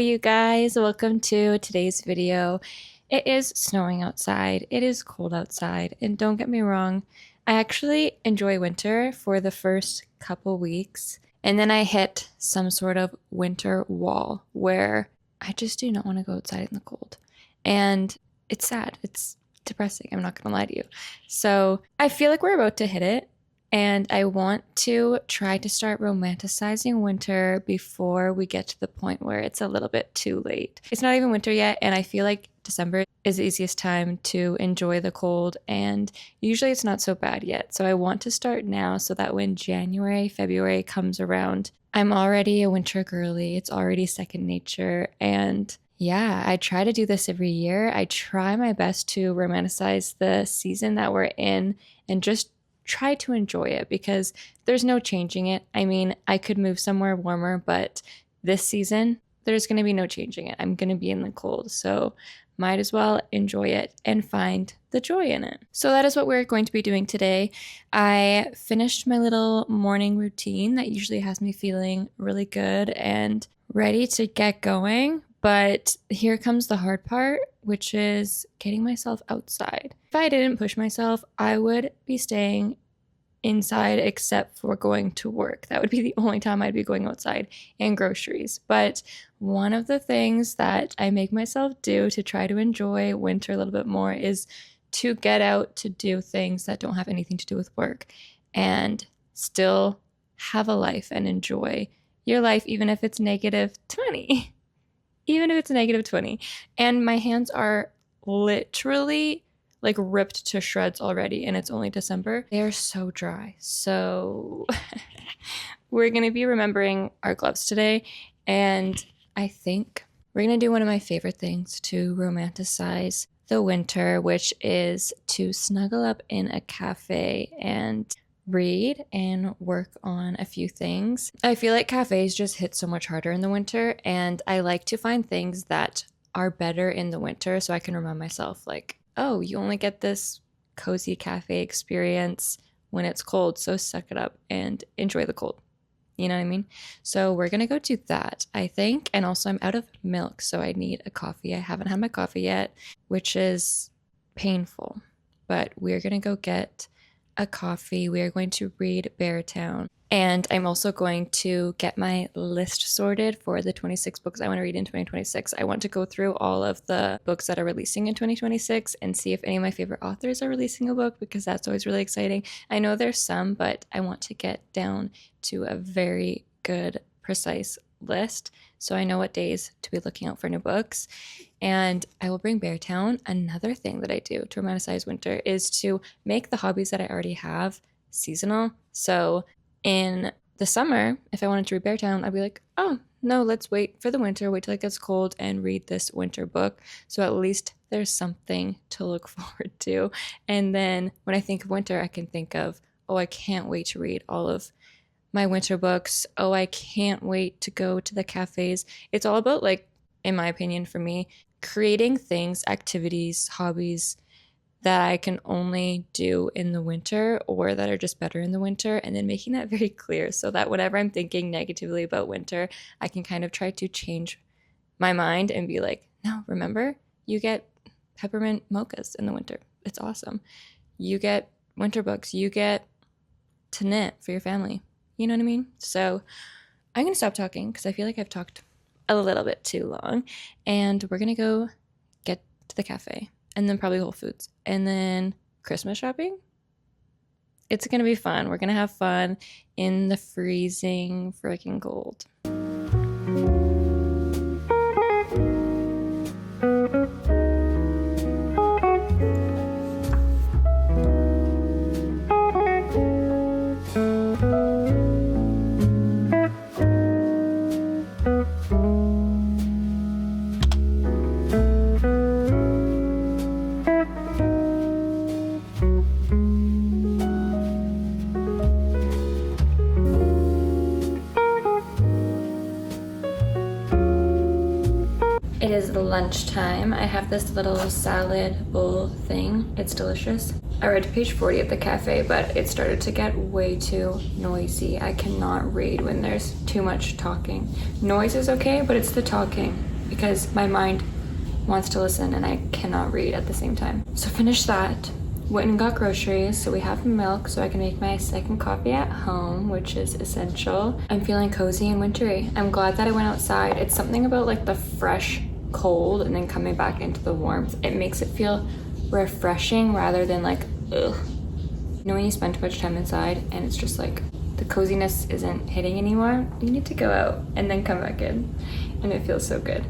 you guys? Welcome to today's video. It is snowing outside, it is cold outside, and don't get me wrong, I actually enjoy winter for the first couple weeks, and then I hit some sort of winter wall where I just do not want to go outside in the cold. And it's sad, it's depressing, I'm not gonna lie to you. So I feel like we're about to hit it. And I want to try to start romanticizing winter before we get to the point where it's a little bit too late. It's not even winter yet, and I feel like December is the easiest time to enjoy the cold, and usually it's not so bad yet. So I want to start now so that when January, February comes around, I'm already a winter girly. It's already second nature, and yeah, I try to do this every year. I try my best to romanticize the season that we're in and just try to enjoy it because there's no changing it. I mean, I could move somewhere warmer, but this season, there's going to be no changing it. I'm going to be in the cold, so might as well enjoy it and find the joy in it. So that is what we're going to be doing today. I finished my little morning routine that usually has me feeling really good and ready to get going. But here comes the hard part, which is getting myself outside. If I didn't push myself, I would be staying inside except for going to work. That would be the only time I'd be going outside, and groceries. But one of the things that I make myself do to try to enjoy winter a little bit more is to get out to do things that don't have anything to do with work and still have a life and enjoy your life, even if it's -20. Even if it's -20. And my hands are literally like ripped to shreds already, and it's only December. They are so dry. So we're going to be remembering our gloves today. And I think we're going to do one of my favorite things to romanticize the winter, which is to snuggle up in a cafe and read and work on a few things. I feel like cafes just hit so much harder in the winter, and I like to find things that are better in the winter so I can remind myself like, oh, you only get this cozy cafe experience when it's cold, so suck it up and enjoy the cold. You know what I mean? So we're gonna go do that, I think. And also I'm out of milk, so I need a coffee. I haven't had my coffee yet, which is painful, but we're gonna go get a coffee. We are going to read Beartown. And I'm also going to get my list sorted for the 26 books I want to read in 2026. I want to go through all of the books that are releasing in 2026 and see if any of my favorite authors are releasing a book, because that's always really exciting. I know there's some, but I want to get down to a very good, precise list so I know what days to be looking out for new books. And I will bring Beartown. Another thing that I do to romanticize winter is to make the hobbies that I already have seasonal. So in the summer, if I wanted to read Beartown, I'd be like, oh, no, let's wait for the winter, wait till it gets cold and read this winter book. So at least there's something to look forward to. And then when I think of winter, I can think of, oh, I can't wait to read all of my winter books. Oh, I can't wait to go to the cafes. It's all about, like, in my opinion, for me, creating things, activities, hobbies that I can only do in the winter or that are just better in the winter, and then making that very clear so that whenever I'm thinking negatively about winter, I can kind of try to change my mind and be like, no, remember, you get peppermint mochas in the winter. It's awesome. You get winter books. You get to knit for your family. You know what I mean? So I'm going to stop talking because I feel like I've talked a little bit too long, and we're going to go get to the cafe. And then probably Whole Foods. And then Christmas shopping. It's going to be fun. We're going to have fun in the freezing freaking cold. It is lunchtime. I have this little salad bowl thing. It's delicious. I read to page 40 at the cafe, but it started to get way too noisy. I cannot read when there's too much talking. Noise is okay, but it's the talking. because my mind wants to listen and I cannot read at the same time. So finished that, went and got groceries. So we have milk so I can make my second coffee at home, which is essential. I'm feeling cozy and wintry. I'm glad that I went outside. It's something about like the fresh cold and then coming back into the warmth. It makes it feel refreshing rather than like, ugh. You know when you spend too much time inside and it's just like the coziness isn't hitting anymore? You need to go out and then come back in and it feels so good.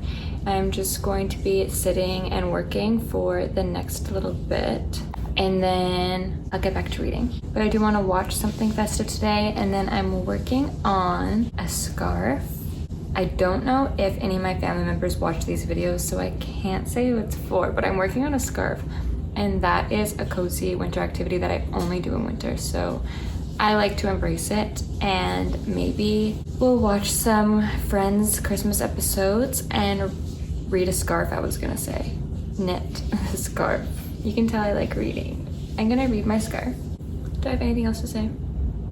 I'm just going to be sitting and working for the next little bit and then I'll get back to reading. But I do want to watch something festive today, and then I'm working on a scarf. I don't know if any of my family members watch these videos, so I can't say who it's for, but I'm working on a scarf, and that is a cozy winter activity that I only do in winter. So I like to embrace it, and maybe we'll watch some Friends Christmas episodes and read a scarf. I was gonna say knit a scarf. You can tell I like reading. I'm gonna read my scarf. Do I have anything else to say?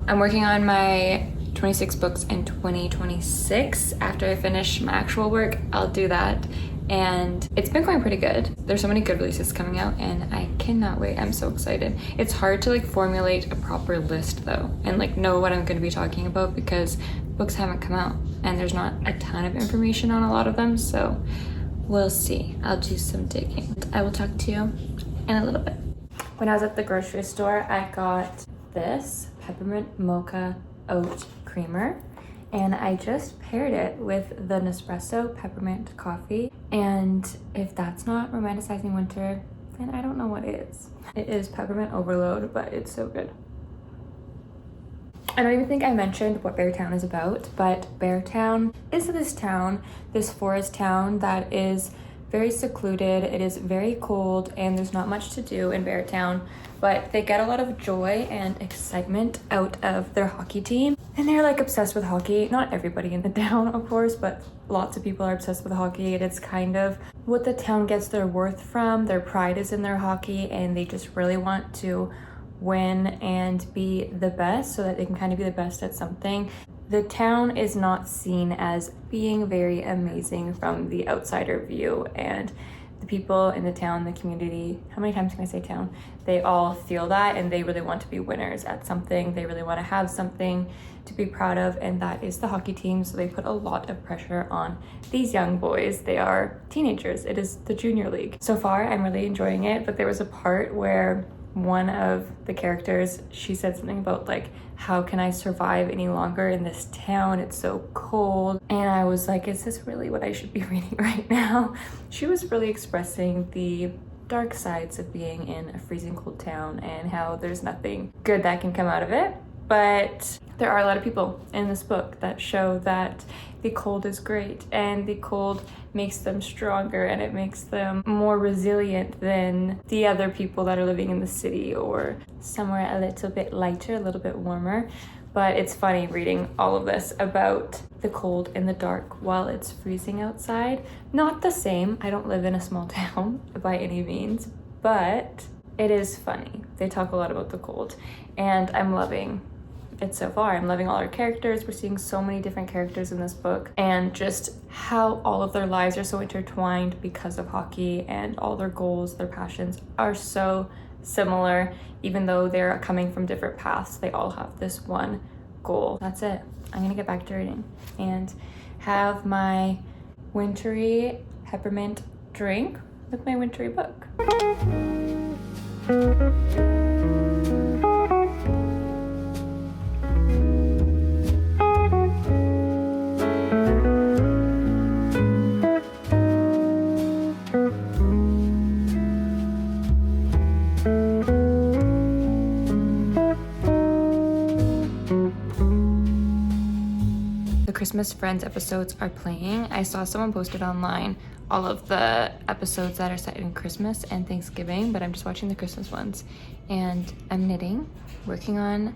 I'm working on my 26 books in 2026. After I finish my actual work, I'll do that. And it's been going pretty good. There's so many good releases coming out and I cannot wait. I'm so excited. It's hard to like formulate a proper list though and like know what I'm going to be talking about because books haven't come out and there's not a ton of information on a lot of them. So we'll see. I'll do some digging. I will talk to you in a little bit. When I was at the grocery store, I got this peppermint mocha oat creamer. And I just paired it with the Nespresso peppermint coffee. And if that's not romanticizing winter, then I don't know what is. It is peppermint overload, but it's so good. I don't even think I mentioned what Beartown is about, but Beartown is this forest town that is very secluded. It is very cold and there's not much to do in Beartown, but they get a lot of joy and excitement out of their hockey team. And they're like obsessed with hockey. Not everybody in the town, of course, but lots of people are obsessed with hockey. And it's kind of what the town gets their worth from. Their pride is in their hockey and they just really want to win and be the best so that they can kind of be the best at something. The town is not seen as being very amazing from the outsider view, and the people in the town, the community, how many times can I say town? They all feel that and they really want to be winners at something. They really want to have something to be proud of, and that is the hockey team. So they put a lot of pressure on these young boys. They are teenagers. It is the junior league. So far, I'm really enjoying it, but there was a part where one of the characters, she said something about like, how can I survive any longer in this town? It's so cold. And I was like, is this really what I should be reading right now? She was really expressing the dark sides of being in a freezing cold town and how there's nothing good that can come out of it. But there are a lot of people in this book that show that the cold is great and the cold makes them stronger and it makes them more resilient than the other people that are living in the city or somewhere a little bit lighter, a little bit warmer. But it's funny reading all of this about the cold and the dark while it's freezing outside. Not the same. I don't live in a small town by any means, but it is funny. They talk a lot about the cold and I'm loving it so far. I'm loving all our characters. We're seeing so many different characters in this book and just how all of their lives are so intertwined because of hockey, and all their goals, their passions are so similar. Even though they're coming from different paths, they all have this one goal. That's it. I'm gonna get back to reading and have my wintry peppermint drink with my wintry book. Christmas Friends episodes are playing. I saw someone posted online all of the episodes that are set in Christmas and Thanksgiving, but I'm just watching the Christmas ones. And I'm knitting, working on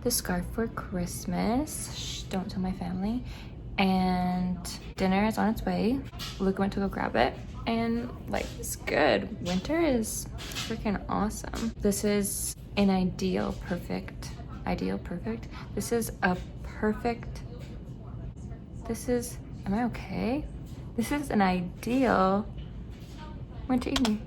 the scarf for Christmas. Shh, don't tell my family. And dinner is on its way. Luke went to go grab it. And life is good. Winter is freaking awesome. This is an ideal perfect. This is a perfect. Am I okay? This is an ideal winter evening.